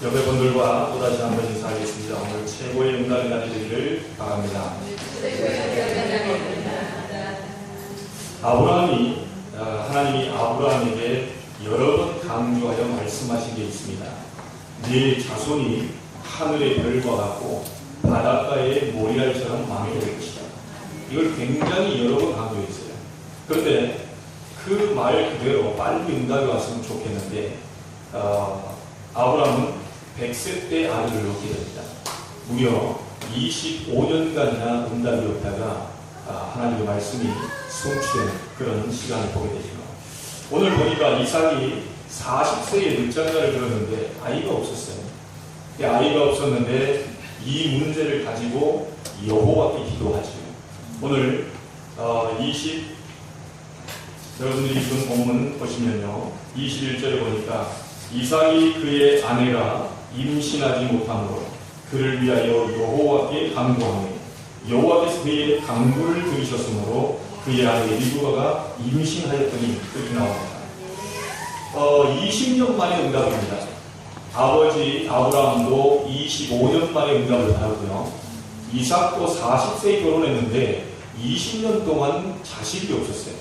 옆에 분들과 또다시 한번 인사하겠습니다. 오늘 최고의 응답의 날이 되기를 바랍니다. 하나님이 아브라함에게 여러 번 강조하여 말씀하신 게 있습니다. 네 자손이 하늘의 별과 같고 바닷가의 모리알처럼 많게 될 것이다. 이걸 굉장히 여러 번 강조했어요. 그런데 그 말 그대로 빨리 응답이 왔으면 좋겠는데 아브라함은 100세 때 아들을 얻게 됩니다. 무려 25년간이나 응답이 없다가 하나님의 말씀이 성취되는 그런 시간을 보게 되죠. 오늘 보니까 이삭이 40세에 늦장가를 들었는데 아이가 없었어요. 아이가 없었는데 이 문제를 가지고 여호와께 기도하죠. 오늘 여러분들이 지금 본문 보시면요, 21절에 보니까 이삭이 그의 아내가 임신하지 못함으로 그를 위하여 여호와께 간구하며 여호와께서 그의 간구를 들으셨으므로 그의 아내 리브가가 임신하였더니 그렇게 나옵니다. 20년 만에 응답입니다. 아버지 아브라함도 25년 만에 응답을 받았고요. 이삭도 40세에 결혼했는데 20년 동안 자식이 없었어요.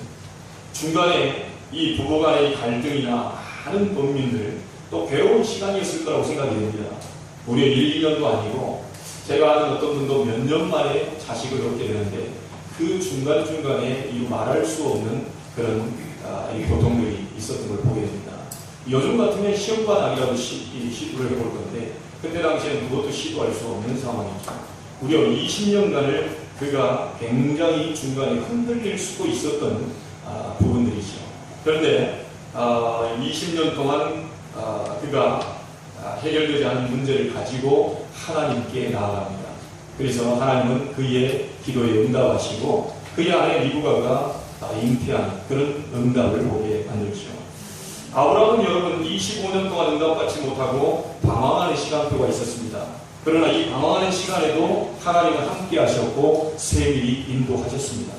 중간에 이 부부간의 갈등이나 많은 범민들, 또 괴로운 시간이었을 거라고 생각이 됩니다. 무려 1, 2년도 아니고 제가 아는 어떤 분도 몇 년 만에 자식을 얻게 되는데 그 중간중간에 말할 수 없는 그런 고통들이 있었던 걸 보게 됩니다. 요즘 같으면 시험관 아니라도 시도를 해볼 건데 그때 당시에는 그것도 시도할 수 없는 상황이죠. 무려 20년간을 그가 굉장히 중간에 흔들릴 수도 있었던 부분들이죠. 그런데 20년 동안 그가 해결되지 않은 문제를 가지고 하나님께 나아갑니다. 그래서 하나님은 그의 기도에 응답하시고 그의 아내 리브가가 잉태한 그런 응답을 보게 만들죠. 아브라함은 여러분 25년 동안 응답받지 못하고 방황하는 시간표가 있었습니다. 그러나 이 방황하는 시간에도 하나님은 함께 하셨고 세밀히 인도하셨습니다.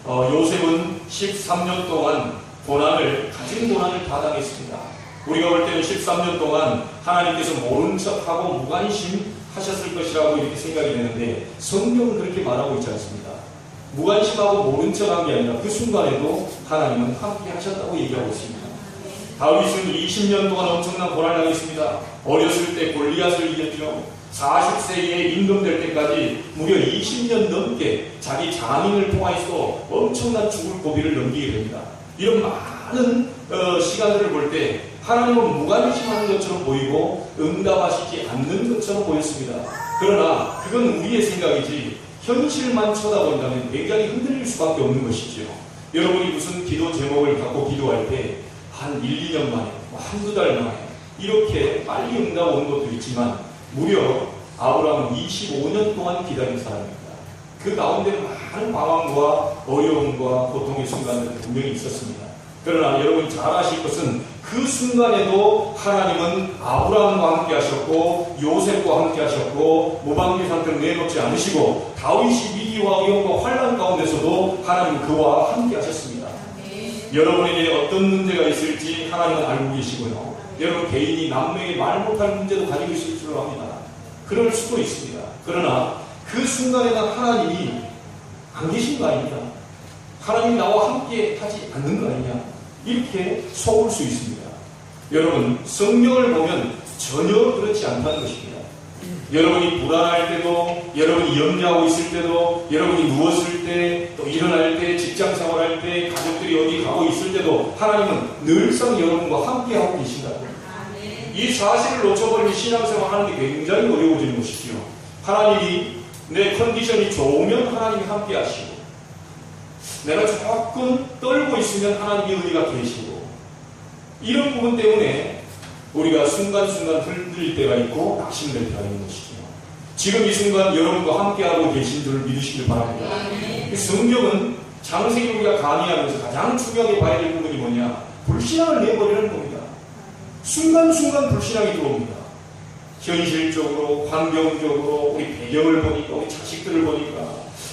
요셉은 13년 동안 가진 고난을 다 당했습니다. 우리가 볼 때는 13년 동안 하나님께서 모른 척하고 무관심 하셨을 것이라고 이렇게 생각이 되는데 성경은 그렇게 말하고 있지 않습니다. 무관심하고 모른 척한 게 아니라 그 순간에도 하나님은 함께 하셨다고 얘기하고 있습니다. 다윗은 20년 동안 엄청난 고난을 당했습니다. 어렸을 때 골리앗을 이겼죠. 40세에 임금될 때까지 무려 20년 넘게 자기 장인을 통하여서 엄청난 죽을 고비를 넘기게 됩니다. 이런 많은 시간들을 볼 때 하나님은 무관심하는 것처럼 보이고 응답하시지 않는 것처럼 보였습니다. 그러나 그건 우리의 생각이지 현실만 쳐다본다면 굉장히 흔들릴 수밖에 없는 것이죠. 여러분이 무슨 기도 제목을 갖고 기도할 때 한 1, 2년 만에, 한두 달 만에 이렇게 빨리 응답 오는 것도 있지만 무려 아브라함은 25년 동안 기다린 사람입니다. 그 가운데 많은 방황과 어려움과 고통의 순간들이 분명히 있었습니다. 그러나 여러분이 잘 아실 것은 그 순간에도 하나님은 아브라함과 함께 하셨고 요셉과 함께 하셨고 무방비 상태로 내놓지 않으시고 다윗이 위기와 어려움과 환난 가운데서도 하나님은 그와 함께 하셨습니다. 여러분에게 어떤 문제가 있을지 하나님은 알고 계시고요. 여러분 개인이 남에게 말 못할 문제도 가지고 있을 줄 압니다. 그럴 수도 있습니다. 그러나 그 순간에는 하나님이 안 계신 거 아닙니다. 하나님이 나와 함께 하지 않는 거 아니냐, 이렇게 속을 수 있습니다. 여러분 성경을 보면 전혀 그렇지 않다는 것입니다. 여러분이 불안할 때도, 여러분이 염려하고 있을 때도, 여러분이 누웠을 때, 또 일어날 때, 직장 생활할 때, 가족들이 어디 가고 있을 때도 하나님은 늘상 여러분과 함께하고 계신다. 이 사실을 놓쳐버리면 신앙생활하는 게 굉장히 어려워지는 것이죠. 하나님이 내 컨디션이 좋으면 하나님이 함께 하시고, 내가 조금 떨고 있으면 하나님이 어디가 계시고, 이런 부분 때문에 우리가 순간순간 흔들릴 때가 있고 낙심될 때가 있는 것이죠. 지금 이 순간 여러분과 함께하고 계신 줄을 믿으시길 바랍니다. 성경은 창세기 우리가 강의하면서 가장 중요하게 봐야 될 부분이 뭐냐, 불신앙을 내버리는 겁니다. 순간순간 불신앙이 들어옵니다. 현실적으로, 환경적으로, 우리 배경을 보니까, 우리 자식들을 보니까,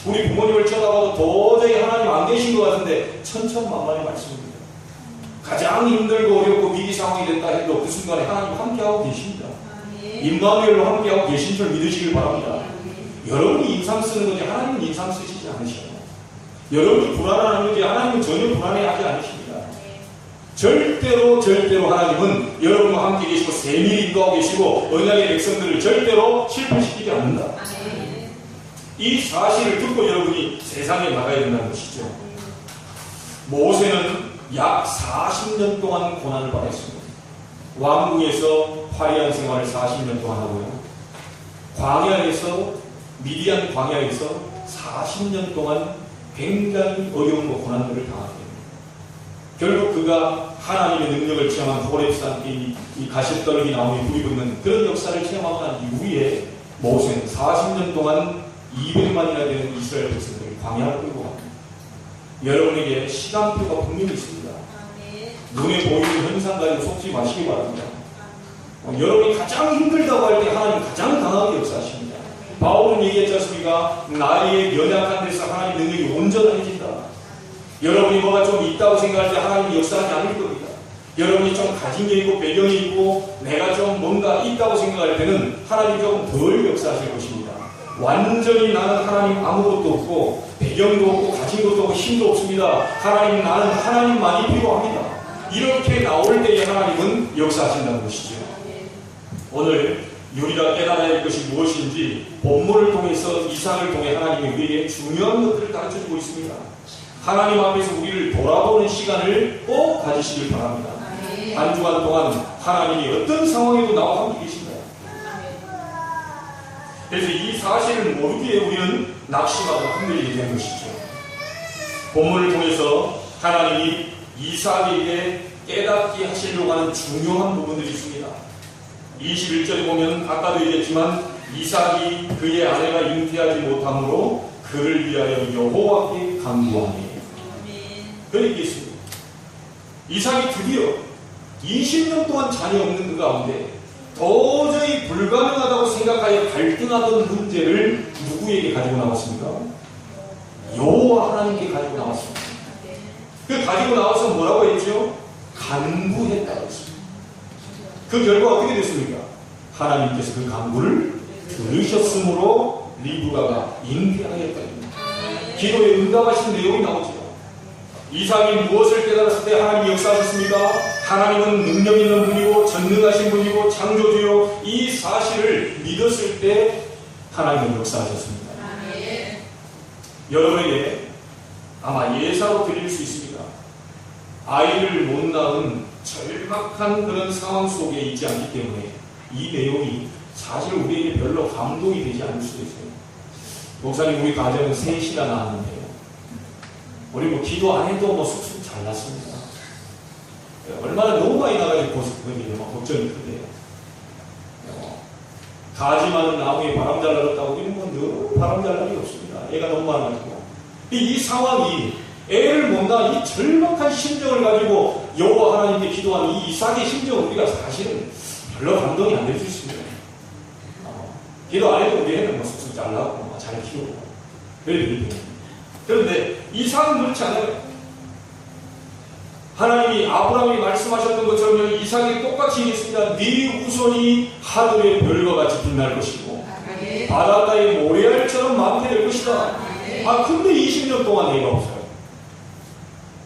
우리 부모님을 쳐다봐도 도저히 하나님 안 계신 것 같은데 천천만만의 말씀입니다. 가장 힘들고 어렵고 위기 상황이 됐다 해도 그 순간에 하나님 함께하고 계십니다. 임마누엘로 함께하고 계신 줄 믿으시길 바랍니다. 여러분이 인상 쓰는 거지 하나님은 인상 쓰시지 않으셔요. 여러분이 불안하는 거지 하나님은 전혀 불안해하지 않으십니다. 절대로 하나님은 여러분과 함께 계시고 세밀히 인도하고 계시고 언약의 백성들을 절대로 실패시키지 않는다. 이 사실을 듣고 여러분이 세상에 나가야 된다는 것이죠. 모세는 약 40년 동안 고난을 받았습니다. 왕궁에서 화려한 생활을 40년 동안 하고요. 광야에서 미디안 광야에서 40년 동안 굉장히 어려운 고난들을 당하게 됩니다. 결국 그가 하나님의 능력을 체험한 호렙산 이 가시떨기 나무에 불이 붙는 그런 역사를 체험하고 난 이후에 모세는 40년 동안 200만이나 되는 이스라엘 백성들을 광야로 끌고 갑니다. 여러분에게 시간표가 분명히 있습니다. 눈에 보이는 현상 가지고 속지 마시기 바랍니다. 여러분이 가장 힘들다고 할 때 하나님 가장 강하게 역사하십니다. 바울은 얘기했지 않습니까? 나의 연약한 데서 하나님 능력이 온전해진다. 여러분이 뭐가 좀 있다고 생각할 때 하나님이 역사하지 않을 겁니다. 여러분이 좀 가진 게 있고 배경이 있고 내가 좀 뭔가 있다고 생각할 때는 하나님이 조금 덜 역사하실 것입니다. 완전히 나는 하나님 아무것도 없고 배경도 없고 가진 것도 없고 힘도 없습니다. 하나님 나는 하나님만이 필요합니다. 이렇게 나올 때에 하나님은 역사하신다는 것이죠. 오늘 우리가 깨달아야 할 것이 무엇인지 본문을 통해서 이삭을 통해 하나님이 우리에게 중요한 것들을 가르쳐주고 있습니다. 하나님 앞에서 우리를 돌아보는 시간을 꼭 가지시길 바랍니다. 한 주간 동안 하나님이 어떤 상황에도 나와 함께 계신다. 그래서 이 사실을 모르기에 우리는 낙심하고 흔들리게 되는 것이죠. 본문을 통해서 하나님이 이삭에게 깨닫게 하시려고 하는 중요한 부분들이 있습니다. 21절에 보면 아까도 얘기했지만 이삭이 그의 아내가 잉태하지 못함으로 그를 위하여 여호와께 간구하니 그렇게 있습니다. 이삭이 드디어 20년 동안 자녀 없는 그 가운데 도저히 불가능하다고 생각하여 갈등하던 문제를 누구에게 가지고 나왔습니까? 여호와 하나님께 가지고 나왔습니다. 그 가지고 나와서 뭐라고 했죠? 간구했다고 했습니다. 그 결과 어떻게 됐습니까? 하나님께서 그 간구를 들으셨으므로 리브가가 잉태하였다입니다. 기도에 응답하신 내용이 나오죠. 이삭이 무엇을 깨달았을 때 하나님이 역사하셨습니까? 하나님은 능력 있는 분이고 전능하신 분이고 창조주요 이 사실을 믿었을 때 하나님은 역사하셨습니다. 여러분에게 아마 예사로 드릴 수 있습니다. 아이를 못 낳은 절박한 그런 상황 속에 있지 않기 때문에 이 내용이 사실 우리에게 별로 감동이 되지 않을 수도 있어요. 목사님 우리 가정은 셋이나 낳았는데요. 우리 뭐 기도 안 해도 뭐 쑥쑥 잘 났습니다. 얼마나 너무 많이 나가지고 그게 걱정이 큰데요. 가지 많은 나무에 바람 잘 날았다고 우리는 뭐 너무 바람 잘 날이 없습니다. 애가 너무 많아가지고 이 상황이 애를 못 낳은 이 절박한 심정을 가지고 여호와 하나님께 기도하는 이 이삭의 심정은 우리가 사실은 별로 감동이 안 될 수 있습니다. 기도 안 해도 우리 애는 뭐 쑥쑥 잘 나고 잘 키우고 그런데 이삭은 그렇지 않아요. 하나님이 아브라함이 말씀하셨던 것처럼 이삭이 똑같이 얘기했습니다. 네 후손이 하늘의 별과 같이 빛날 것이고 바닷가의 모래알처럼 많게 될 것이다. 근데 20년 동안 애가 없어요.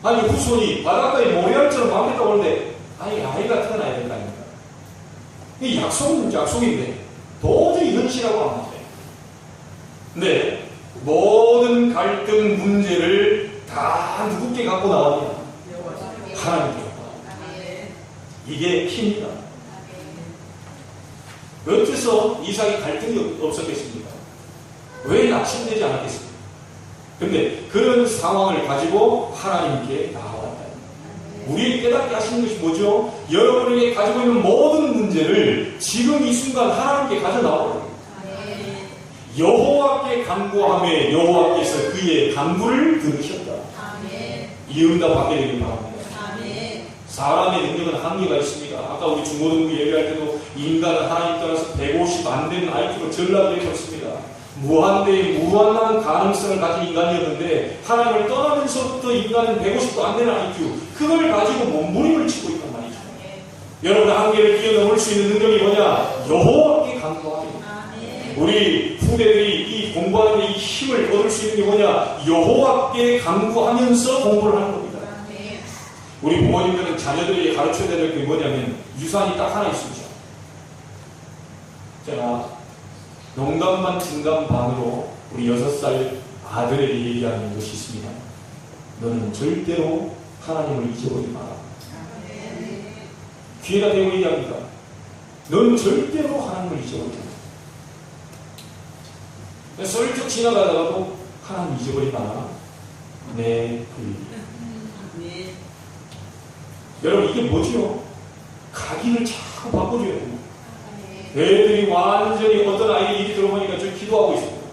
아니 후손이 바닷가의 모래알처럼 많겠다고 하는데 아이가 태어나야 될 거 아닙니까? 이 약속은 약속인데 도저히 현실하고 안 맞아요. 근데 모든 갈등 문제를 다 누구께 갖고 나왔냐? 하나님께 갖고 나왔다. 이게 힘이다. 어째서 이삭이 갈등이 없었겠습니까? 왜 낙심되지 않았겠습니까? 근데 그런 상황을 가지고 하나님께 나아왔다. 우리에게 깨닫게 하시는 것이 뭐죠? 여러분에게 가지고 있는 모든 문제를 지금 이 순간 하나님께 가져나오라. 여호와께 간구하며 여호와께서 그의 간구를 들으셨다. 이 응답 받게 되길 바랍니다. 사람의 능력은 한계가 있습니다. 아까 우리 중고등부 얘기할 때도 인간은 하나님 떠나서 150 안 되는 IQ로 전락되어 있습니다. 무한대의 무한한 가능성을 가진 인간이었는데 하나님을 떠나면서부터 인간은 150도 안 되는 IQ 그걸 가지고 몸부림을 치고 있단 말이죠. 여러분 한계를 뛰어넘을 수 있는 능력이 뭐냐? 여호와 축복합니다. 우리 후대들이 이 공부하는 데 이 힘을 얻을 수 있는 게 뭐냐? 여호와께 간구하면서 공부를 하는 겁니다. 우리 부모님들은 자녀들에게 가르쳐야 될 게 뭐냐면 유산이 딱 하나 있습니다. 제가 농담 반 진담 반으로 우리 6살 아들에게 얘기하는 것이 있습니다. 너는 절대로 하나님을 잊어버리지 마라. 귀에다 대고 얘기합니다. 너는 절대로 하나님을 잊어버리지 마라. 썰쩍 지나가다가도 하나님 잊어버리지 마라. 네, 여러분 이게 뭐죠? 각인을 자꾸 바꿔줘야 됩니다. 애들이 완전히 어떤 아이들이 일이 들어보니까 저 기도하고 있습니다.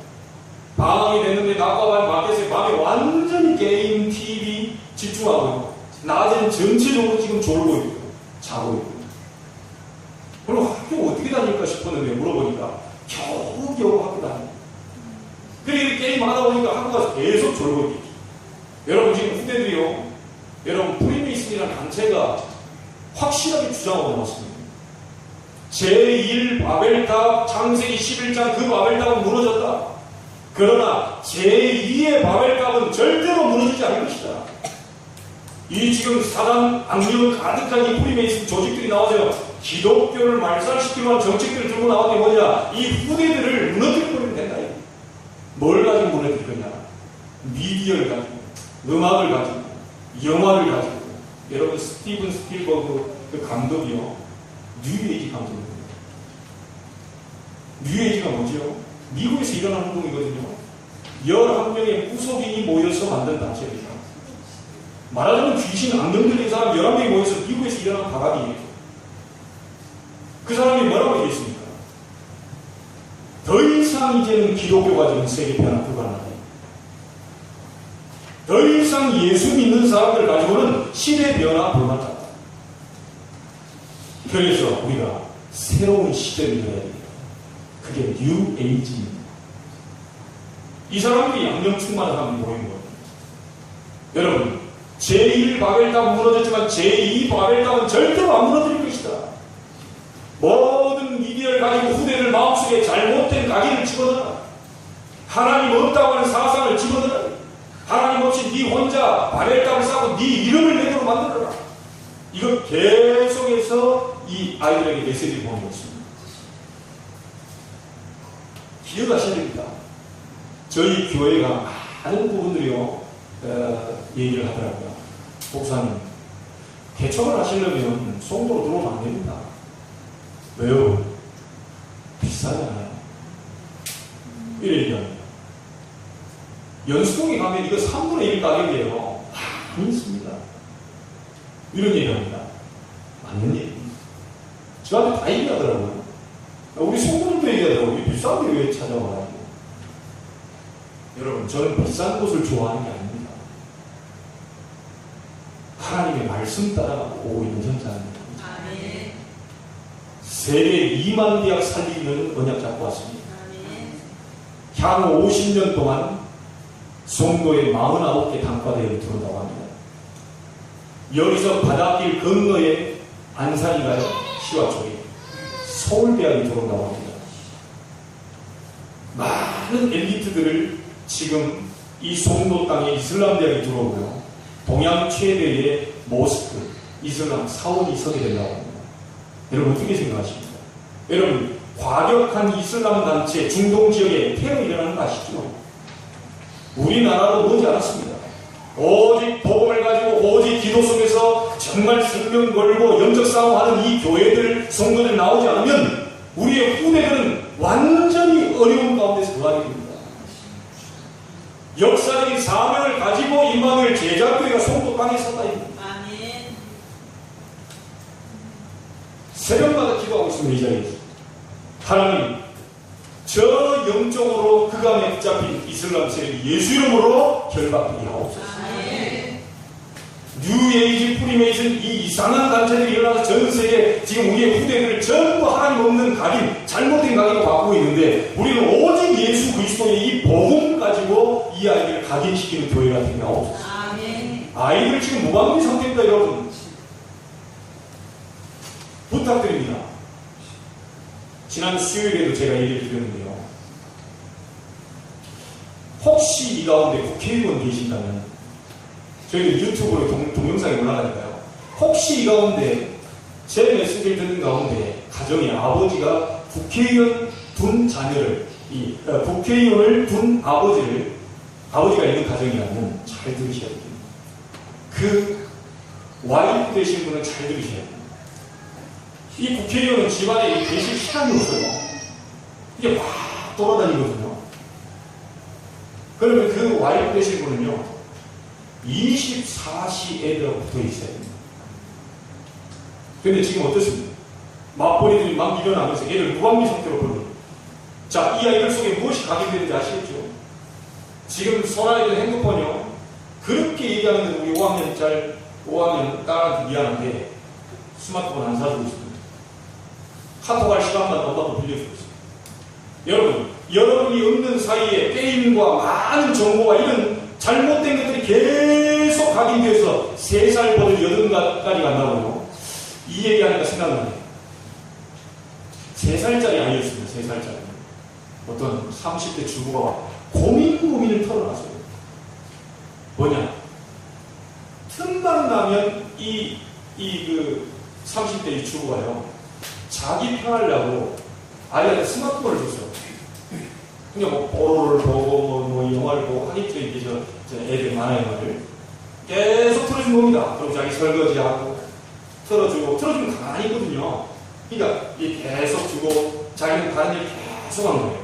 방학이 됐는데 낮과 밤 밖에서 밤에 완전히 게임, TV 집중하고 있고 낮에는 전체적으로 지금 졸고 있고 자고 있고 그럼 학교 어떻게 다닐까 싶었는데 물어보니까 겨우겨우 학교 다닙니다. 그리고 게임 하다 보니까 학교 가서 계속 졸고 있겠죠. 여러분 지금 후대들이요. 여러분 프리메이슨이라는 단체가 확실하게 주장하고 나왔습니다. 제1 바벨탑 창세기 11장 그 바벨탑은 무너졌다. 그러나 제2의 바벨탑은 절대로 무너지지 않을 것이다. 이 지금 사단 악령 가득한 이 프리메이슨 조직들이 나와서 기독교를 말살시키는 정책들을 들고 나온 게 뭐냐? 이 후대들을 무너뜨려버리면 된다. 뭘 가지고 무너뜨릴 거냐? 미디어를 가지고, 음악을 가지고, 영화를 가지고. 여러분 스티븐 스필버그 그 감독이요. 뉴에이지 감독입니다. 뉴에이지가 뭐죠? 미국에서 일어난 운동이거든요. 11명의 무속인이 모여서 만든 단체입니다. 말하자면 귀신, 악령 들린 사람 11명이 모여서 미국에서 일어난 파각이에요. 그 사람이 뭐라고 얘기했습니까? 더 이상 이제는 기독교가 지금 세계 변화 불가능하다. 더 이상 예수 믿는 사람들 가지고는 시대 변화 불가능하다. 그래서 우리가 새로운 시대를 열어야 됩니다. 그게 뉴 에이지입니다. 이 사람들이 양념 충만한 사람이 모인 거예요. 여러분, 제1 바벨탑은 무너졌지만 제2 바벨탑은 절대로 안 무너뜨릴 것이다. 모든 미디어를 가지고 후대를 마음속에 잘못된 각인을 집어넣어라. 하나님 없다고 하는 사상을 집어넣어라. 하나님 없이 네 혼자 바벨탑을 쌓고 네 이름을 내도록 만들어라. 이거 계속해서 이 아이들에게 메시지를 보내고 있습니다. 기억하셔야 됩니다. 저희 교회가 많은 부분들이요 얘기를 하더라고요. 목사님, 개척을 하시려면 송도로 들어오면 안 됩니다. 왜요? 비싸잖아요. 이래 얘기합니다. 연수동에 가면 이거 3분의 1 가격이에요. 아닙니다. 이런 얘기합니다. 맞는 얘기입니다. 저한테 다 얘기하더라고요. 우리 송도도 얘기하더라고요. 비싼데 왜 찾아와가지고. 여러분, 저는 비싼 곳을 좋아하는 게 아닙니다. 하나님의 말씀 따라가고 오고 있는 현장입니다. 세계 2만 대학 살리는 언약 잡고 왔습니다. 향후 50년 동안 송도에 49개 단과대회를 들어온다고 합니다. 여기서 바닷길 건너에 안산이가요, 시와 쪽에 서울대학이 들어온다고 합니다. 많은 엘리트들을 지금 이 송도 땅에 이슬람 대학이 들어오고요. 동양 최대의 모스크, 이슬람 사원이 서게 된다고 합니다. 여러분 어떻게 생각하십니까? 여러분 과격한 이슬람 단체 중동 지역에 테러 일어나는 거 아시죠? 우리나라도 머지 않았습니다. 오직 복음을 가지고 오직 기도 속에서 정말 생명 걸고 영적 싸움하는 이 교회들 성도들 나오지 않으면 우리의 후대들은 완전히 어려운 가운데서 거하게 됩니다. 역사적인 사명을 가지고 임마누엘 제자교회가 송도 땅에 섰다입니다. 새벽마다 기도하고 있습니다. 이 자리에서 하나님, 저 영적으로 그감에 붙잡힌 이슬람 세력이 예수 이름으로 결박하게 하옵소서. 뉴에이지 프리메이슨 이 이상한 단체들이 일어나서 전 세계 지금 우리의 후대들을 전부 하나님 없는 각인, 잘못된 각인으로 바꾸고 있는데 우리는 오직 예수 그리스도의 이 복음 가지고 이 아이들을 각인시키는 교회가 되게 하옵소서. 아이들 지금 무방비 상태입니다. 여러분 부탁드립니다. 지난 수요일에도 제가 얘기를 드렸는데요. 혹시 이 가운데 국회의원 계신다면, 저희는 유튜브로 동영상이 올라가니까요. 혹시 이 가운데 제 메시지를 듣는 가운데 가정의 아버지가 국회의원 둔 자녀를, 국회의원을 둔 아버지가 있는 가정이라면 잘 들으셔야 됩니다. 그 와이프 되신 분은 잘 들으셔야 됩니다. 이 국회의원은 집안에 계실 시간이 없어요. 이게 막 돌아다니거든요. 그러면 그 와이프 되신 분은요, 24시 애들하고 붙어 있어야 됩니다. 근데 지금 어떻습니까? 맞벌이들이 막 일어나면서 애를 무방비 상태로 벌어요. 자, 이 아이들 속에 무엇이 각인되는지 아시겠죠? 지금 손안에 있는 핸드폰이요, 그렇게 얘기하는데 우리 5학년 딸한테 미안한데 스마트폰 안 사주고 있습니다. 카톡할 시간만 엄마도 빌려주고 있습니다. 여러분이 없는 사이에 게임과 많은 정보와 이런 잘못된 것들이 계속 각인되어서 3살 버릇 8살까지 간다고요. 이 얘기하니까 생각나네요. 3살짜리 아이였습니다. 3살짜리. 어떤 30대 주부가 고민을 털어놨어요. 뭐냐? 틈만 나면 그 30대 이 주부가요, 자기 편하려고 아이한테 스마트폰을 줬어요. 그냥 뭐 보로를 보고 뭐 영화를 보고 하겠죠. 이게 저 애들 만화 영화를 계속 틀어준 겁니다. 그럼 자기 설거지하고 틀어주면 가만히 있거든요. 그러니까 이 계속 주고 자기는 다른 일 계속 한 거예요.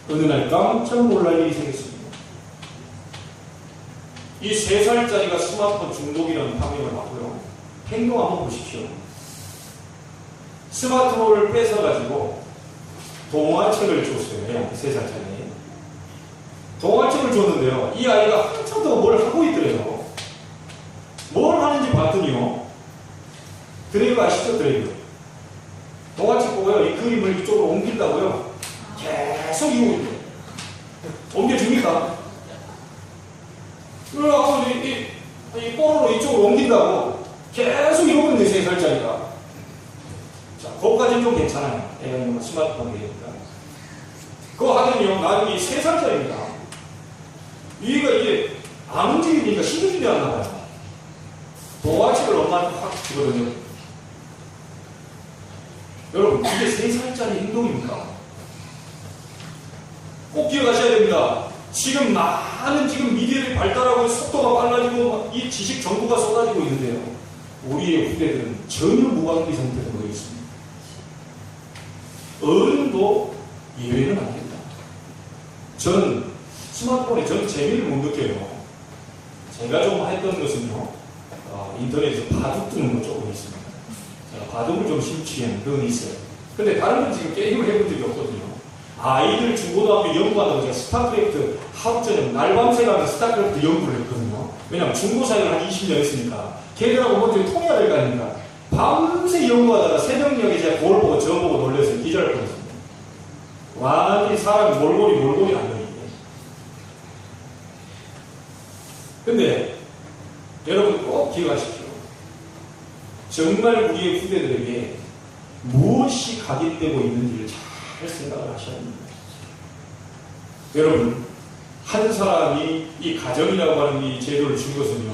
어느 날 깜짝 놀랄 일이 생겼습니다. 이 3살짜리가 스마트폰 중독이라는 판명을 받고요. 행동 한번 보십시오. 스마트폰을 뺏어가지고 동화책을 줬어요. 애한테 3살짜리. 동화책을 줬는데요. 이 아이가 한참 더 뭘 하고 있더래요. 뭘 하는지 봤더니요. 드래그 아시죠? 드래그. 동화책 보고요. 이 그림을 이쪽으로 옮긴다고요. 계속 이러고 있어요. 옮겨줍니까? 그래갖고 이 뽀로로 이쪽으로 옮긴다고 계속 이러고 있는데 3살짜리가. 자, 그거까지는 좀 괜찮아요. 애가 스마트폰 되니까. 그거 하더니요, 나중에 3살짜리입니다. 얘가 이게 안 움직이니까 신경질이 안 나와요. 동화책을 엄마한테 확 주거든요. 여러분, 이게 3살짜리 행동입니까? 꼭 기억하셔야 됩니다. 지금 많은 미디어들이 발달하고 속도가 빨라지고 이 지식 정보가 쏟아지고 있는데요. 우리의 후대들은 전혀 무방비 상태로 놓여 있습니다. 어른도 예외는 아닙니다. 저는 스마트폰에 재미를 못 느껴요. 제가 좀 했던 것은요, 인터넷에서 바둑 두는 거 조금 있습니다. 제가 바둑을 좀 심취한 그건 있어요. 근데 다른 건 지금 게임을 해본 적이 없거든요. 아이들 중고등학교 연구하다가 제가 스타크래프트 하루 저녁 날밤새 가면 스타크래프트 연구를 했거든요. 왜냐면 중고사를 한 20년 했으니까 걔들하고 먼저 통해야 될 거 아닙니까? 밤새 연구하다가 새벽녘에 제가 그걸 보고 저 보고 놀려서 기절할 뻔했습니다. 완전히 사람이 몰골이 안 되는데. 근데 여러분 꼭 기억하십시오. 정말 우리의 후대들에게 무엇이 각인되고 있는지를 잘 생각을 하셔야 합니다. 여러분, 한 사람이 이 가정이라고 하는 이 제도를 준 것은요,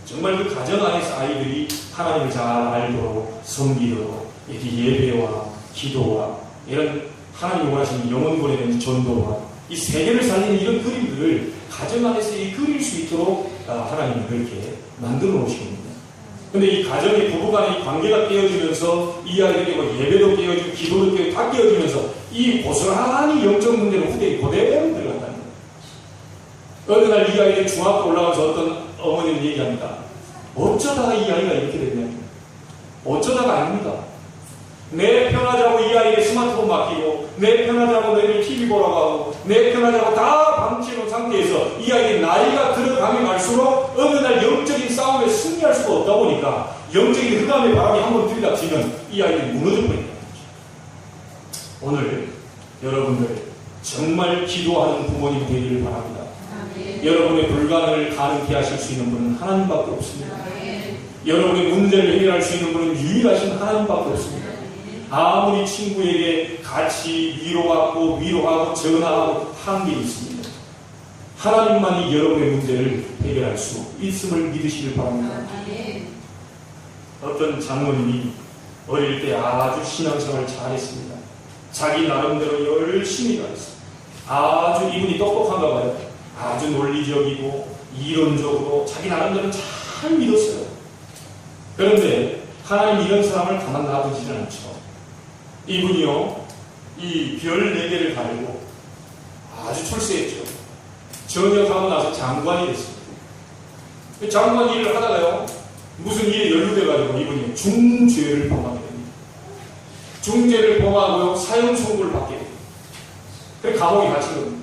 정말 그 가정 안에서 아이들이 하나님을 잘 알도록, 섬기도록, 이렇게 예배와 기도와 이런 하나님이 원하시는 영혼권에 대한 전도와 이 세계를 살리는 이런 그림들을 가정 안에서 그릴 수 있도록 하나님이 그렇게 만들어 놓으신 겁니다. 근데 이 가정의 부부간의 이 관계가 깨어지면서 이 아이들에게 뭐 예배도 깨어지고 기도도 깨어지고 다 깨어지면서 이 고스란히 영적 문제로 후대에 그대로 들어간다는 거예요. 어느 날 이 아이들이 중학교 올라가서 어떤 어머니는 얘기합니다. 어쩌다가 이 아이가 이렇게 됐냐. 어쩌다가 아닙니다. 내 편하자고 이 아이에게 스마트폰 맡기고 내 편하자고 너희들 TV 보라고 하고 내 편하자고 다 방치해놓은 상태에서 이 아이의 나이가 들어가면 갈수록 어느 날 영적인 싸움에 승리할 수가 없다 보니까 영적인 흑암의 바람이 한번 들이닥치면 이 아이들이 무너져 버린다는 거죠. 오늘 여러분들 정말 기도하는 부모님 되기를 바랍니다. 여러분의 불가능을 가능케 하실 수 있는 분은 하나님밖에 없습니다. 여러분의 문제를 해결할 수 있는 분은 유일하신 하나님밖에 없습니다. 아무리 친구에게 같이 위로하고 전화하고 하는 게 있습니다. 하나님만이 여러분의 문제를 해결할 수 있음을 믿으시길 바랍니다. 어떤 장모님이 어릴 때 아주 신앙생활을 잘했습니다. 자기 나름대로 열심히 가르쳤어요. 아주 이분이 똑똑한가 봐요. 아주 논리적이고 이론적으로 자기 나름대로 잘 믿었어요. 그런데 하나님 이런 사람을 가만 놔두지는 않죠. 이분이요, 이 별 4개를 달고 아주 출세했죠. 전역하고 나서 장관이 됐습니다. 장관 일을 하다가요, 무슨 일에 연루돼가지고 이분이 중죄를 범하게 됩니다. 중죄를 범하고요, 사형 선고를 받게 됩니다. 그래서 감옥에 갇히거든요.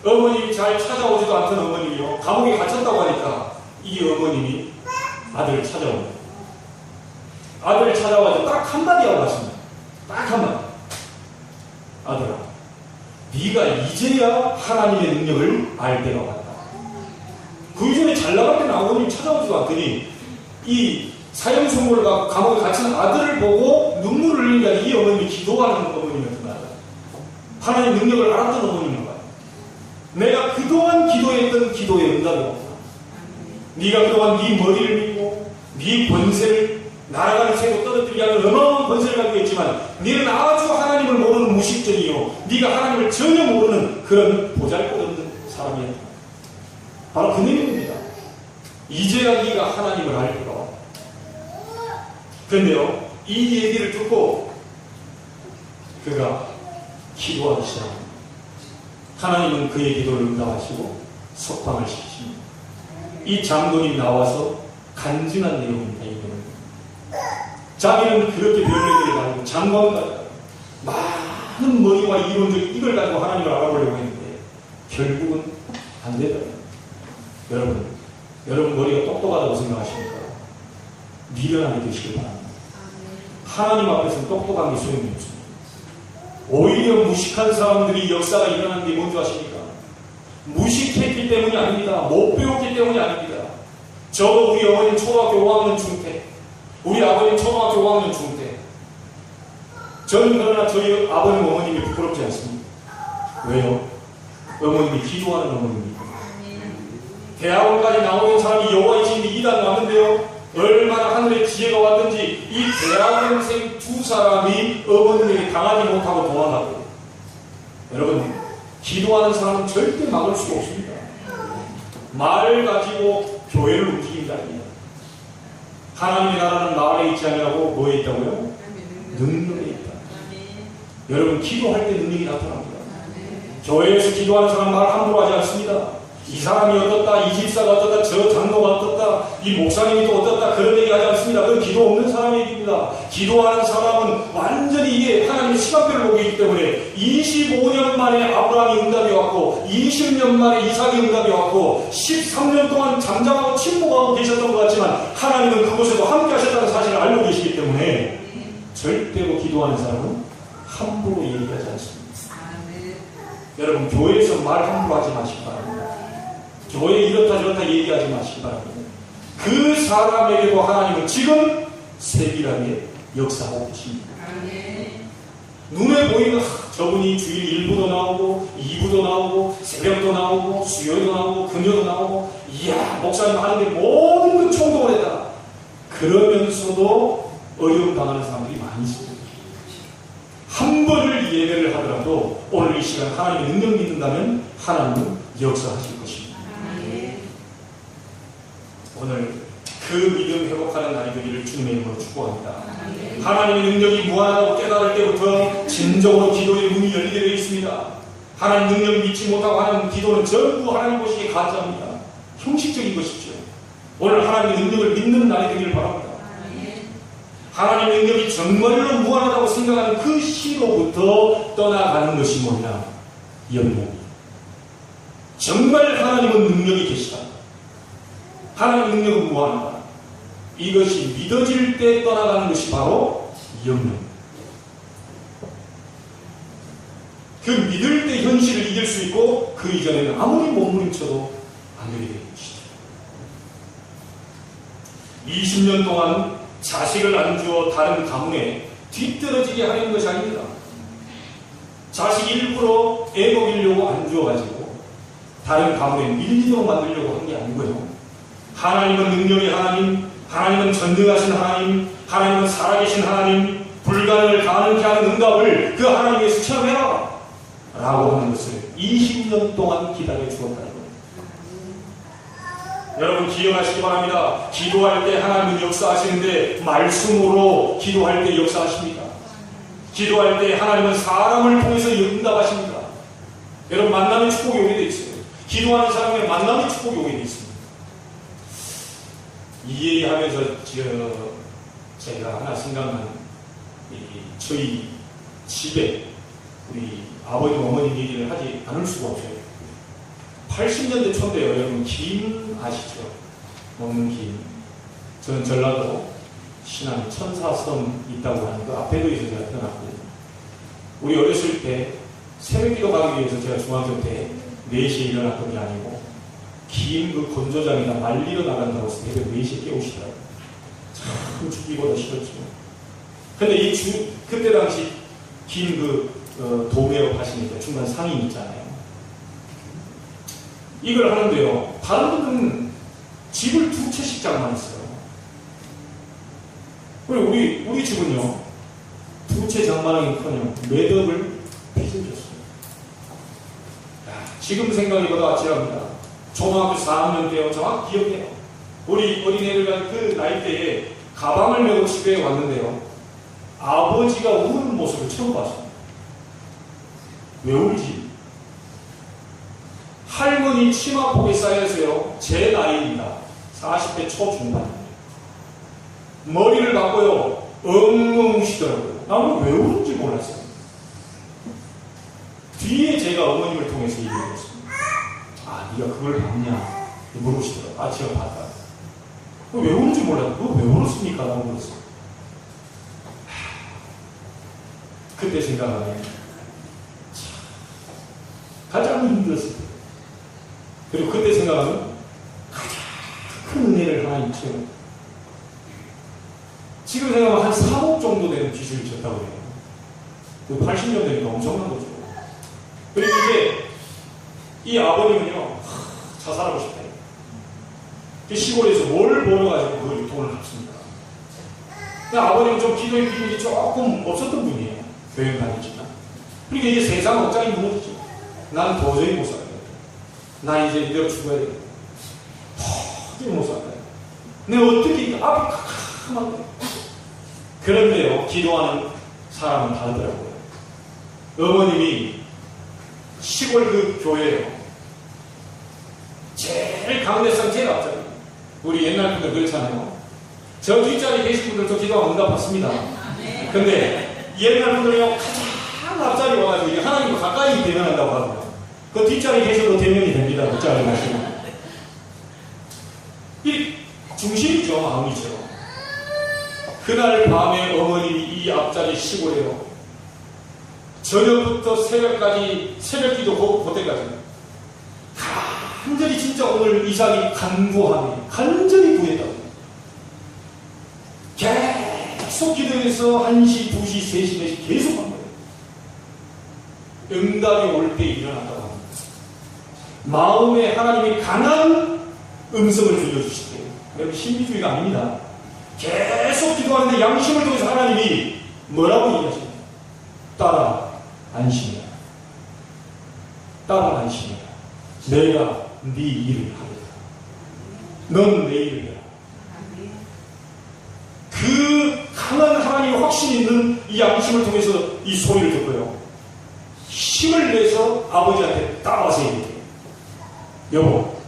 어머님이 잘 찾아오지도 않던 어머님이요, 감옥에 갇혔다고 하니까 이 어머님이 아들을 찾아옵니다. 아들을 찾아와서 딱 한마디 하고 갔습니다. 딱 한마디. 아들아, 네가 이제야 하나님의 능력을 알 때가 왔다. 그 이전에 잘 나갈 때는 아버님 찾아오지도 않더니 이 사형 선고를 받고 감옥에 갇힌 아들을 보고 눈물을 흘리니까 이 어머님이 기도하는 어머님이었던 거야. 하나님 능력을 알았던 어머님인 거야. 내가 그동안 기도했던 기도의 응답이 왔구나. 네가 그동안 네 머리를 믿고 네 권세를 날아가는 새고 떨어뜨리게 하는 어마어마한 권세를 가지고 있지만 너는 아주 하나님을 모르는 무식쟁이요, 네가 하나님을 전혀 모르는 그런 보잘것없는 사람이었다. 바로 그 내용입니다. 이제야 네가 하나님을 알 거라. 그런데요, 이 얘기를 듣고 그가 기도하기 시작합니다. 하나님은 그의 기도를 응답하시고 석방을 시키십니다. 이 장군이 나와서 간증한 내용입니다. 이 내용은 자기는 그렇게 별명들을 가지고 장관까지 많은 머리와 이론적 이걸 가지고 하나님을 알아보려고 했는데 결국은 안 되더라고요. 여러분 머리가 똑똑하다고 생각하십니까? 미련하게 되시길 바랍니다. 하나님 앞에서는 똑똑한 게 소용이 없습니다. 오히려 무식한 사람들이 역사가 일어나는 게 뭔지 아십니까? 무식했기 때문이 아닙니다. 못 배웠기 때문이 아닙니다. 우리 어머님 초등학교 5학년 중퇴, 우리 아버님 초등학교 5학년 중퇴. 저는 그러나 저희 아버님 어머님이 부끄럽지 않습니다. 왜요? 어머님이 기도하는 어머님입니다. 대학원까지 나오는 사람이 여호와의 증인 2단 왔는데요, 얼마나 하늘의 지혜가 왔든지 이 대학원생 2사람이 어머님에게 당하지 못하고 도망가고. 여러분, 기도하는 사람은 절대 막을 수가 없습니다. 말을 가지고 교회를 움직인다. 하나님의 나라는 마을에 있지 아니하고 뭐에 있다고요? 능력에 있다. 여러분, 기도할 때 능력이 나타납니다. 교회에서 기도하는 사람 말 함부로 하지 않습니다. 이 사람이 어떻다, 이 집사가 어떻다, 저 장로가 어떻다, 이 목사님이 또 어떻다, 그런 얘기 하지 않습니다. 그건 기도 없는 사람의 얘기입니다. 기도하는 사람은 완전히 이게 하나님의 시간표를 보고 있기 때문에 25년 만에 아브라함이 응답이 왔고 20년 만에 이삭이 응답이 왔고 13년 동안 잠잠하고 침묵하고 계셨던 것 같지만 하나님은 그곳에도 함께 하셨다는 사실을 알고 계시기 때문에 절대로 기도하는 사람은 함부로 얘기하지 않습니다. 여러분, 교회에서 말 함부로 하지 마시기 바랍니다. 교회 이렇다 저렇다 얘기하지 마시기 바랍니다. 그 사람에게도 하나님은 지금 세밀하게 역사하고 계십니다. 눈에 보이는 저분이 주일 1부도 나오고 2부도 나오고 새벽도 나오고 수요일도 나오고 금요일도 나오고, 이야 목사님 하는 게 모든 걸 총동을 했다. 그러면서도 어려움 당하는 사람들이 많이 있습니다. 한 번을 예배를 하더라도 오늘 이 시간 하나님의 능력 믿는다면 하나님은 역사하실 것입니다. 오늘 그 믿음 회복하는 날이 되기를 주님의 이름으로 축복합니다. 하나님의 능력이 무한하다고 깨달을 때부터 진정으로 기도의 문이 열리게 되어 있습니다. 하나님 능력 믿지 못하고 하는 기도는 전부 하나님 보시기에 가짜입니다. 형식적인 것이죠. 오늘 하나님의 능력을 믿는 날이 되기를 바랍니다. 하나님의 능력이 정말로 무한하다고 생각하는 그 시로부터 떠나가는 것이 뭐냐? 염려입니다. 정말 하나님은 능력이 계시다. 하나님의 능력은 무한하다. 이것이 믿어질 때 떠나가는 것이 바로 염려입니다. 그 믿을 때 현실을 이길 수 있고 그 이전에는 아무리 몸부림쳐도 안 되게 되는 것이죠. 20년 동안 자식을 안 주어 다른 가문에 뒤떨어지게 하는 것이 아닙니다. 자식 일부러 애먹이려고 안 주어가지고 다른 가문에 밀리도록 만들려고 한 게 아니고요. 하나님은 능력의 하나님, 하나님은 전능하신 하나님, 하나님은 살아계신 하나님, 불가능을 가능케 하는 응답을 그 하나님께서 체험해라 라고 하는 것을 20년 동안 기다려 주었다는 거예요. 여러분 기억하시기 바랍니다. 기도할 때 하나님은 역사하시는데 말씀으로 기도할 때 역사하십니다. 기도할 때 하나님은 사람을 통해서 응답하십니다. 여러분 만남의 축복이 오게 돼 있어요. 기도하는 사람의 만남의 축복이 오게 돼 있습니다. 이 얘기하면서 제가 하나 생각난 저희 집에 우리 아버님 어머님 얘기를 하지 않을 수가 없어요. 80년대 초인데요. 여러분 김 아시죠? 먹는 김. 저는 전라도 신안 천사섬 있다고 하는 그 앞에도에서 제가 태어났고 우리 어렸을 때 새벽기도 가기 위해서 제가 중학교 때 4시에 일어났던 게 아니고 긴 그 건조장에다 말리러 나간다고 해서 새벽 4시에 깨우시더라고요. 참 죽기보다 싫었죠. 근데 그때 당시 긴 도매업 하시니까 중간 상인 있잖아요. 이걸 하는데요. 다른 분들은 집을 2채씩 장만했어요. 그리고 우리 집은요. 2채 장만하기커녕 매덕을 빚어줬어요. 지금 생각해봐도 아찔합니다. 초등학교 4학년 때요. 정확히 기억해요. 우리 어린애들 그 나이대에 가방을 메고 집에 왔는데요. 아버지가 우는 모습을 처음 봤어요. 왜 울지? 할머니 치마폭에 쌓여서요. 제 나이입니다. 40대 초중반입니다. 머리를 감고요. 엉엉 우시더라고요. 나는 왜 우는지 몰랐어요. 뒤에 제가 어머님을 통해서 얘기했습니다. 아, 네가 그걸 봤냐? 물으시더라고요. 아, 제가 봤다. 왜 우는지 몰랐어요. 그거 왜 울었습니까? 라고 물었어요. 그때 생각하면 가장 힘들었을 때. 그리고 그때 생각하면 가장 큰 은혜를 하나 있죠. 지금 생각하면 한 3억 정도 되는 빚을 졌다고 해요. 80년 되니까 엄청난 거죠. 그리고 이제 이 아버님은요, 자살하고 싶어요. 시골에서 뭘 벌어가지고 그 유통을 합습니다. 근데 아버님은 좀 기도의 비밀이 조금 없었던 분이에요. 교회 다니지만. 그러니까 이제 세상 억장이 무너지죠. 난 도저히 못 살아요. 나 이제 이대로 죽어야 되겠다. 도저히 못 살아요. 내가 어떻게 앞이 캄캄한 거예요. 그런데요, 기도하는 사람은 다르더라고요. 어머님이 시골 그 교회에요. 제일 가운데상 제일 앞자리. 우리 옛날 분들 그렇잖아요. 저 뒷자리에 계신 분들도 기도하면 응답받습니다. 근데 옛날 분들은요, 가장 앞자리 와가지고 하나님과 가까이 대면한다고 하거든요. 그 뒷자리에 계셔도 대면이 됩니다. 뒷자리 가시면. 이 중심이죠, 마음이죠. 그날 밤에 어머님이 이 앞자리 시골에요. 저녁부터 새벽까지, 새벽기도 그때까지 간절히 진짜 오늘 이삭이 간구하네. 간절히 구했다고. 계속 기도해서 1시, 2시, 3시, 4시 계속 한 거예요. 응답이 올 때 일어났다고 합니다. 마음에 하나님이 강한 음성을 들려주실 때요. 여러분 신비주의가 아닙니다. 계속 기도하는데 양심을 통해서 하나님이 뭐라고 얘기하십니까? 따라 안심이야. 따라 안심이야. 내가 네 일을 하겠다. 넌 내 일을 해라. 그 강한 하나님의 확신이 있는 이 양심을 통해서 이 소리를 듣고요. 힘을 내서 아버지한테 따라와서 얘기해요. 여보,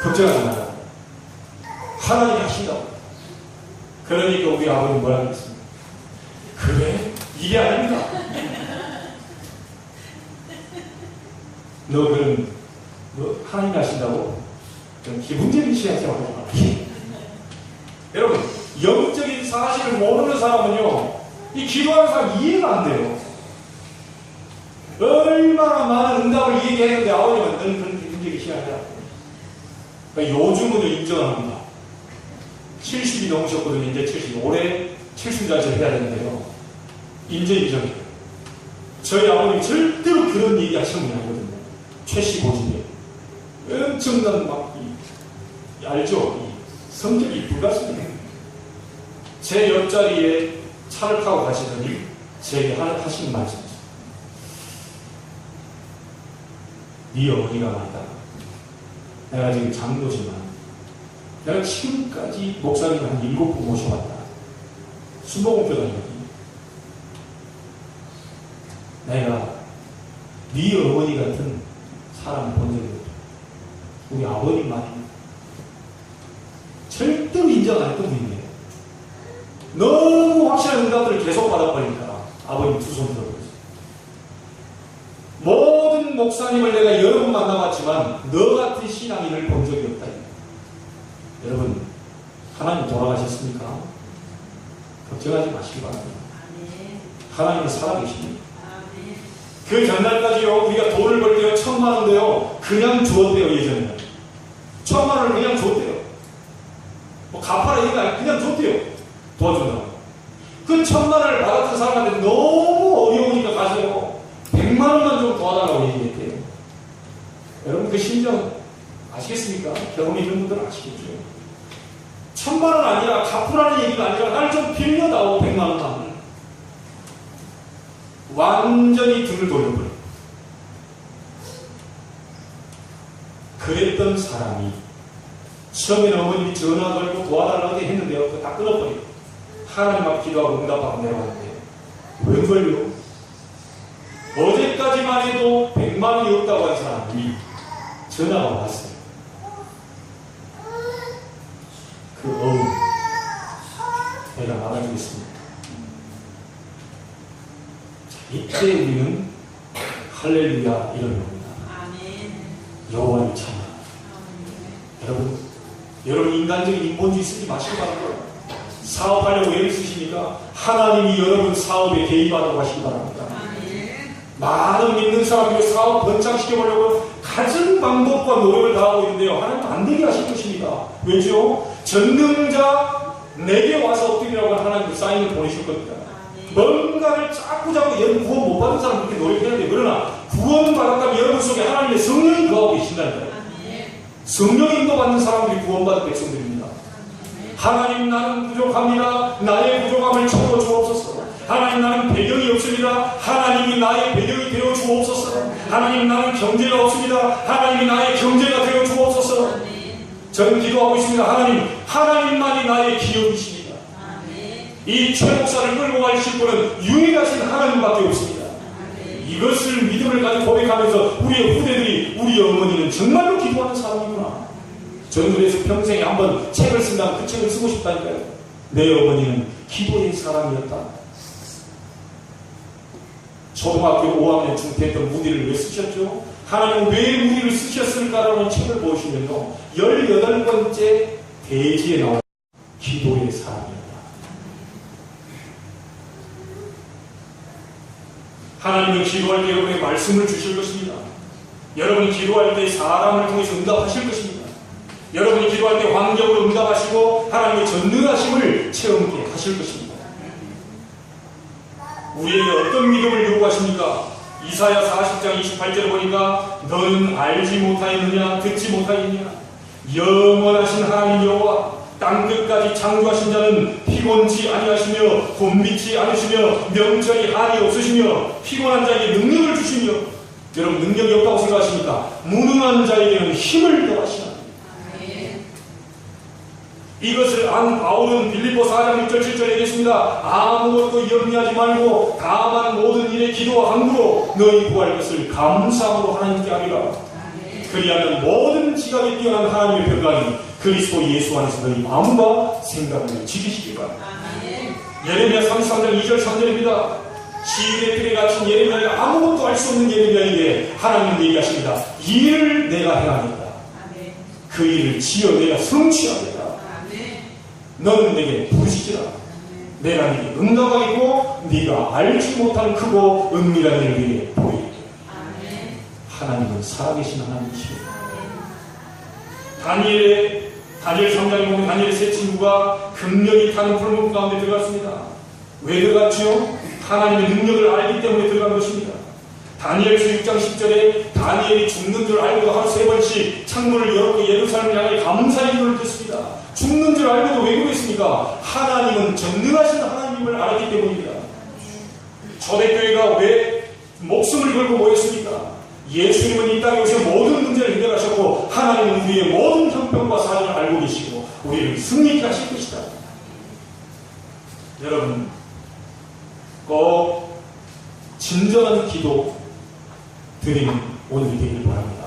걱정하지 마라. 하나님이 하신다고. 그러니까 우리 아버지는 뭐라 그랬습니까? 그래? 이게 아닙니다. 너 그럼 하나님이 하신다고? 좀 기분적인 시각이 와요. 여러분, 영적인 사실을 모르는 사람은요, 이 기도하는 사람 이해가 안 돼요. 얼마나 많은 응답을 얘기했는데 아버님은 너는 그런 기분적인 시각이야. 그러니까 요즘은 인정합니다. 70이 넘으셨거든요. 이제 70. 올해 70잔치를 해야 되는데요. 인정이에요. 저희 아버님 절대로 그런 얘기 하시는 분이 아니거든요. 최씨 고집에 엄청난 알죠? 성격이 불같습니다. 제 옆자리에 차를 타고 가시더니 제게 하시는 말씀이죠. 네 어머니가 말이다. 내가 지금 장로지만 내가 지금까지 목사님을 한 7번 모셔왔다. 순복음교 다니거든요. 내가 네 어머니 같은 사람을 본 적이 없다. 우리 아버님 말이 절대로 인정 안 했던 분이에요. 너무 확실한 응답들을 계속 받아버리니까 아버님 두 손 들어버렸어요. 모든 목사님을 내가 여러 번 만나봤지만 너 같은 신앙인을 본 적이 없다. 여러분, 하나님 돌아가셨습니까? 걱정하지 마시기 바랍니다. 하나님은 살아계십니다. 그 전날까지요, 우리가 돈을 벌 때요, 1000만원도요, 그냥 주었대요, 예전에는. 1000만원을 그냥 줬대요. 뭐, 갚아라, 이거 아니고 그냥 줬대요. 도와준다고. 그 1000만원을 받았던 사람한테 너무 어려우니까 가세요. 100만원만 좀 도와달라고 얘기했대요. 여러분, 그 심정 아시겠습니까? 경험 있는 분들은 아시겠죠? 1000만원 아니라 갚으라는 얘기가 아니라 날 좀 빌려다오, 100만원만. 완전히 등을 돌려버려. 그랬던 사람이 처음에는 어머님이 전화 걸고 도와달라고 했는데요. 그거 다 끊어버려. 하나님 앞 기도하고 응답하고 내려가는데 왜 걸려? 어제까지만 해도 100만원이 없다고 한 사람이 전화가 왔어요. 그 어음 내가 말하겠습니다. 이때 우리는 할렐루야 이런 겁니다. 여호와를 찬양. 여러분 인간적인 인본주의 쓰지 마시고 바랍니다. 사업하려고 애를 쓰십니까? 하나님이 여러분 사업에 개입하도록 하시기 바랍니다. 많은 믿는 사람들이 사업 번창시켜보려고 가진 방법과 노력을 다하고 있는데요. 하나님 안 되게 하실 것입니다. 왜죠? 전능자 내게 와서 엎드리라고 하나님 사인을 보내실 겁니다. 뭔가를 자꾸 여러분 구원 못 받은 사람 그렇게 노력해야 돼요. 그러나 구원 받았다면 여러분 속에 하나님의 성령이 거하고 계신다니까요. 성령 인도 받는 사람들이 구원받은 백성들입니다. 하나님 나는 부족합니다. 나의 부족함을 채워 주옵소서. 하나님 나는 배경이 없습니다. 하나님이 나의 배경이 되어 주옵소서. 하나님 나는 경제가 없습니다. 하나님이 나의 경제가 되어 주옵소서. 저는 기도하고 있습니다. 하나님만이 나의 기업이십니다. 이 최목사를 끌고 가실 분은 유일하신 하나님밖에 없습니다. 이것을 믿음을 가지고 고백하면서 우리의 후대들이 우리 어머니는 정말로 기도하는 사람이구나. 저는 그래서 평생에 한번 책을 쓴다면 그 책을 쓰고 싶다니까요. 내 어머니는 기도의 사람이었다. 초등학교 5학년쯤 됐던 무디를 왜 쓰셨죠? 하나님은 왜 무디를 쓰셨을까라는 책을 보시면요, 18번째 대지에 나온 기도의 사람이었다. 하나님은 기도할 때 여러분의 말씀을 주실 것입니다. 여러분이 기도할 때 사람을 통해서 응답하실 것입니다. 여러분이 기도할 때 환경으로 응답하시고 하나님의 전능하심을 체험하게 하실 것입니다. 우리에게 어떤 믿음을 요구하십니까? 이사야 40장 28절을 보니까 너는 알지 못하였느냐 듣지 못하였느냐 영원하신 하나님 여호와 땅끝까지 창조하신 자는 피곤치 아니하시며 곤비치 않으시며 명철이 한이 없으시며 피곤한 자에게 능력을 주시며 여러분 능력이 없다고 생각하십니까? 무능한 자에게는 힘을 더하시나. 이것을 안 바울은 빌립보 4장 6절 7절에 얘기했습니다. 아무것도 염려하지 말고 다만 모든 일에 기도와 간구로 너희 구할 것을 감사함으로 하나님께 아뢰라. 그리하면 모든 지각에 뛰어난 하나님의 평강이 그리스도 예수 안에서 너희 마음과 생각을 지키시기 바랍니다. 예레미야 33장 2절 3절입니다. 시인의 뜰에 갇힌 예레미야가 아무것도 알 수 없는 예레미야에게 하나님은 얘기하십니다. 일을 내가 행하겠다. 그 일을 지어 내가 성취하겠다. 너는 내게 부르시지라. 내가 네게 응답하겠고 네가 알지 못한 크고 은밀한 일을 네게 보이리라. 하나님은 살아계신 하나님이십니다. 다니엘 3장에 보면 다니엘의 세 친구가 금령이 타는 풀문 가운데 들어갔습니다. 왜 들어갔죠? 하나님의 능력을 알기 때문에 들어간 것입니다. 다니엘서 6장 10절에 다니엘이 죽는 줄 알고도 하루 3번씩 창문을 열고 예루살렘을 향해 감사의 기도를 드렸습니다. 죽는 줄 알고도 왜 그랬습니까? 하나님은 전능하신 하나님을 알았기 때문입니다. 초대교회가 왜 목숨을 걸고 모였습니까? 예수님은 이 땅에 오셔 모든 문제를 해결하셨고 하나님은 우리의 모든 형편과 사정을 알고 계시고 우리를 승리케 하실 것이다. 여러분 꼭 진정한 기도 드리는 오늘이 되길 바랍니다.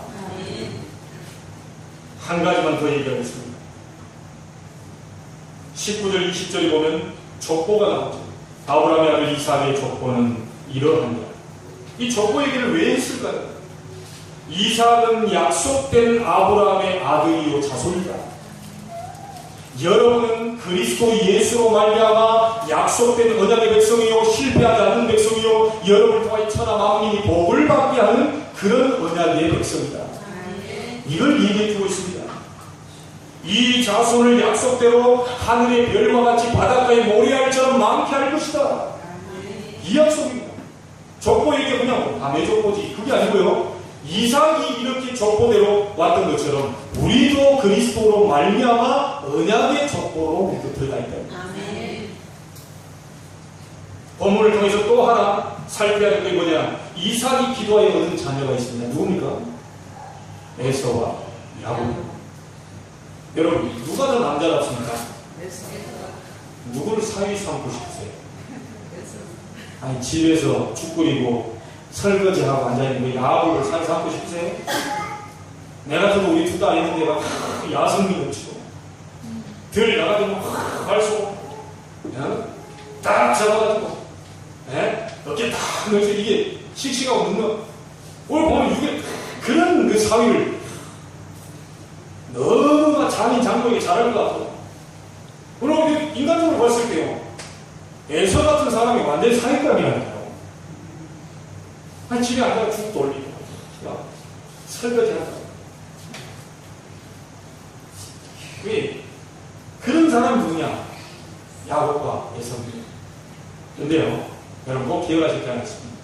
한 가지만 더 얘기하겠습니다. 19절 20절에 보면 족보가 나오죠. 아브라함의 아들 이삭의 족보는 이러합니다. 이 족보 얘기를 왜 했을까요? 이삭은 약속된 아브라함의 아들이요 자손이다. 여러분은 그리스도 예수로 말미암아 약속된 언약의 백성이요 실패하지 않는 백성이요 여러분을 통하여 천하 만민이 복을 받게 하는 그런 언약의 백성이다. 이걸 얘기해주고 있습니다. 이 자손을 약속대로 하늘의 별과 같이 바닷가의 모래알처럼 많게 할 것이다. 이 약속입니다. 족보 얘기가 그냥 밤의 족보지 그게 아니고요. 이삭이 이렇게 족보대로 왔던 것처럼 우리도 그리스도로 말미암아 언약의 족보로 들어가 있다. 본문을 통해서 또 하나 살펴야 할 게 뭐냐? 이삭이 기도하여 얻은 자녀가 있습니다. 누굽니까? 에서와 야곱. 여러분 누가 더 남자답습니까? 누구를 사위 삼고 싶으세요? 아니 집에서 죽 끓이고 설거지하고 앉아있는 거 야곱을 사위 삼고 싶으세요? 내가 저도 우리 둘 다 있는데 막 야성미 넘치고 들 나가지고 발쏘고 딱 잡아가지고 어깨 딱 넣어서 이게 씩씩하고 눕는 오늘 보면 이게 그런 그 사위를 너무나 장인 장모에게 잘할 것 같아요. 오늘 인간적으로 봤을 때요 에서 같은 사람이 완전히 사윗감이라니까요. 한 집에 앉아가 죽 돌리고 설거지한다. 왜? 그런 사람이 누구냐? 야곱과 에서입니다. 근데요 여러분 꼭 기억하실 게 하나 있습니다.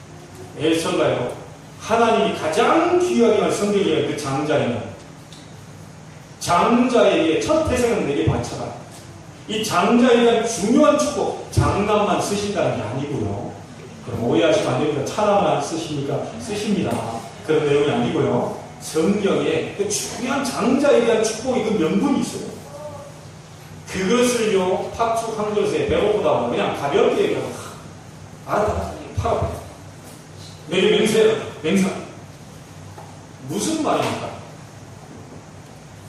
에서가요 하나님이 가장 귀하게 한 성경에 그 장자에게 첫 태생은 내게 바쳐라. 이 장자에 대한 중요한 축복 장남만 쓰신다는 게 아니고요. 그럼 오해하시면 안 됩니다. 차라만 쓰십니까? 쓰십니다. 그런 내용이 아니고요. 성경에 그 중요한 장자에 대한 축복이 그 명분이 있어요. 그것을요 팥죽 한 그릇에 배고프다 그냥 가볍게 얘기하고 알았다 팔아봐 내일 맹세 무슨 말입니까?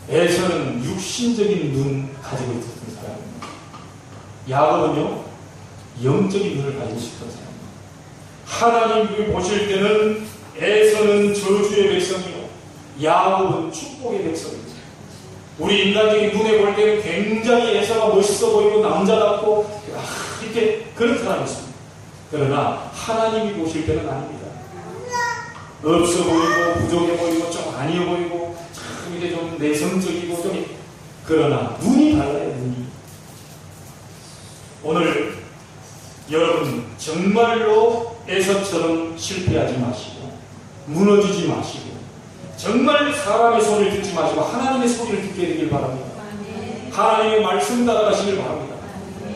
에서는 육신적인 눈 가지고 있었던 사람입니다. 야곱은요 영적인 눈을 가지고 있었던 사람입니다. 하나님이 보실 때는 에서는 저주의 백성이고 야곱은 축복의 백성입니다. 우리 인간적인 눈에 볼 때는 굉장히 에서가 멋있어 보이고 남자답고 이렇게 그런 사람이었습니다. 그러나 하나님이 보실 때는 아닙니다. 없어 보이고 부족해 보이고 좀 아니어 보이고 참 이게 좀 내성적이고 좀 그러나 눈이 달라요. 눈이. 오늘 여러분 정말로 에서처럼 실패하지 마시고 무너지지 마시고 정말 사람의 소리를 듣지 마시고 하나님의 소리를 듣게 되길 바랍니다. 하나님의 말씀 따라가시길 바랍니다.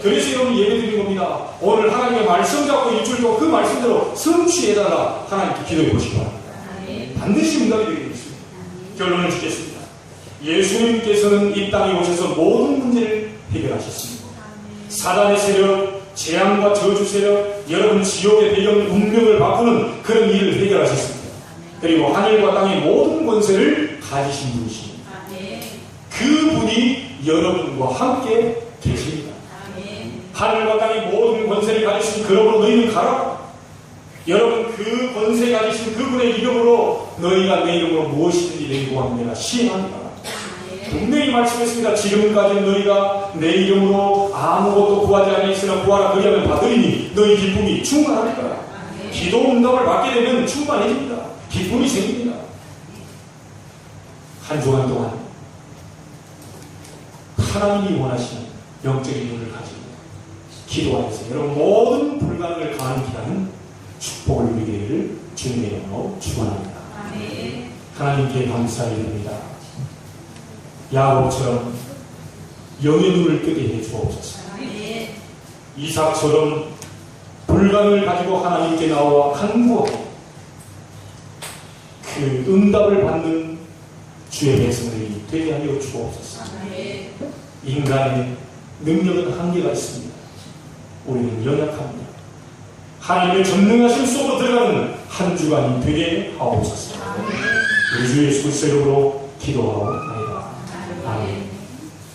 그래서 여러분 예배 드린 겁니다. 오늘 하나님의 말씀 잡고 일주일 동안 그 말씀대로 성취해달라 하나님께 기도해 보시기 바랍니다. 반드시 응답이 되게 되겠습니다. 결론을 짓겠습니다. 예수님께서는 이 땅에 오셔서 모든 문제를 해결하셨습니다. 사단의 세력, 재앙과 저주 세력, 여러분 지옥의 배경 운명을 바꾸는 그런 일을 해결하셨습니다. 그리고 하늘과 땅의 모든 권세를 가지신 분이십니다. 그분이 여러분과 함께 계십니다. 하늘과 땅의 모든 권세를 가지신 그러므로 너희는 가라. 여러분 그 권세 가지신 그분의 이름으로 너희가 내 이름으로 무엇이든지 내게 구하면 내가 시행합니다. 분명히 말씀했습니다. 지금까지는 너희가 내 이름으로 아무것도 구하지 아니했으나 구하라 그리하면 받으리니 너희 기쁨이 충만하니까. 기도 응답을 받게 되면 충만해집니다. 기쁨이 생깁니다. 한 주간 동안 하나님이 원하시는 영적인 눈을 가지고 기도하여서 여러분 모든 불가능을 가능케 축복을 누리기를 주님의 이름으로 축원합니다. 하나님께 감사를 드립니다. 야곱처럼 영의 눈을 뜨게 해 주옵소서. 이삭처럼 불가능을 가지고 하나님께 나와 간구하고 그 응답을 받는 주의 백성들이 되게 하여 주옵소서. 인간의 능력은 한계가 있습니다. 우리는 연약합니다. 하나님의 전능하신 속으로 들어가는 한 주간이 되게 하옵소서. 우리 주 예수 그리스도 이름으로 기도하옵나이다. 아멘.